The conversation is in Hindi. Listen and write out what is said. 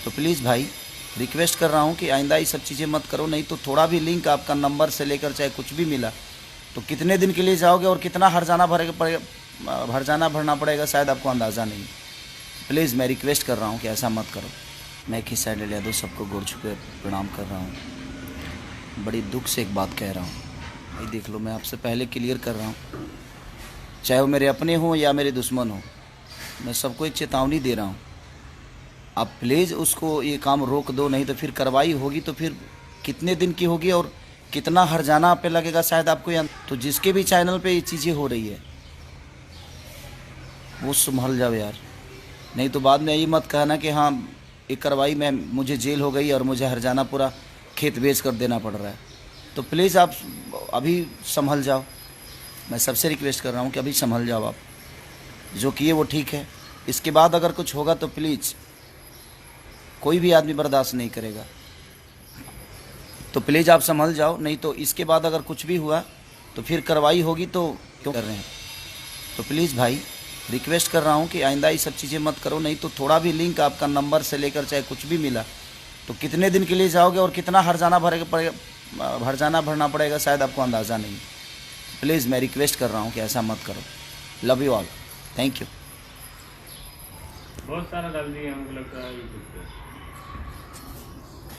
तो प्लीज़ भाई रिक्वेस्ट कर रहा हूँ कि आइंदा ये सब चीज़ें मत करो, नहीं तो थोड़ा भी लिंक आपका नंबर से लेकर चाहे कुछ भी मिला तो कितने दिन के लिए जाओगे और कितना हर्जाना भरना पड़ेगा शायद आपको अंदाज़ा नहीं। प्लीज़ मैं रिक्वेस्ट कर रहा हूँ कि ऐसा मत करो। मैं खिसैंडल यादव सबको गोड़ छू के प्रणाम कर रहा हूँ। बड़ी दुख से एक बात कह रहा हूँ भाई, देख लो मैं आपसे पहले क्लियर कर रहा हूँ, चाहे वो मेरे अपने हों या मेरे दुश्मन हों, मैं सबको एक चेतावनी दे रहा हूँ। आप प्लीज़ उसको ये काम रोक दो, नहीं तो फिर कार्रवाई होगी तो फिर कितने दिन की होगी और कितना हर्जाना आप पे लगेगा शायद आपको। या तो जिसके भी चैनल पे ये चीज़ें हो रही है वो संभल जाओ यार, नहीं तो बाद में ये मत कहना कि हाँ एक कार्रवाई में मुझे जेल हो गई और मुझे हर्जाना पूरा खेत बेच कर देना पड़ रहा है। तो प्लीज़ आप अभी संभल जाओ, मैं सबसे रिक्वेस्ट कर रहा हूँ कि अभी संभल जाओ। आप जो किए वो ठीक है, इसके बाद अगर कुछ होगा तो प्लीज़ कोई भी आदमी बर्दाश्त नहीं करेगा। तो प्लीज़ आप संभल जाओ, नहीं तो इसके बाद अगर कुछ भी हुआ तो फिर कार्रवाई होगी तो क्यों कर रहे हैं। तो प्लीज़ भाई रिक्वेस्ट कर रहा हूँ कि आइंदा ये सब चीज़ें मत करो, नहीं तो थोड़ा भी लिंक आपका नंबर से लेकर चाहे कुछ भी मिला तो कितने दिन के लिए जाओगे और कितना हर्जाना भरना पड़ेगा शायद आपको अंदाज़ा नहीं। प्लीज़ मैं रिक्वेस्ट कर रहा हूँ कि ऐसा मत करो। Love you all, thank you. बहुत सारा डाल दिए हमको लगता है यूट्यूब पे।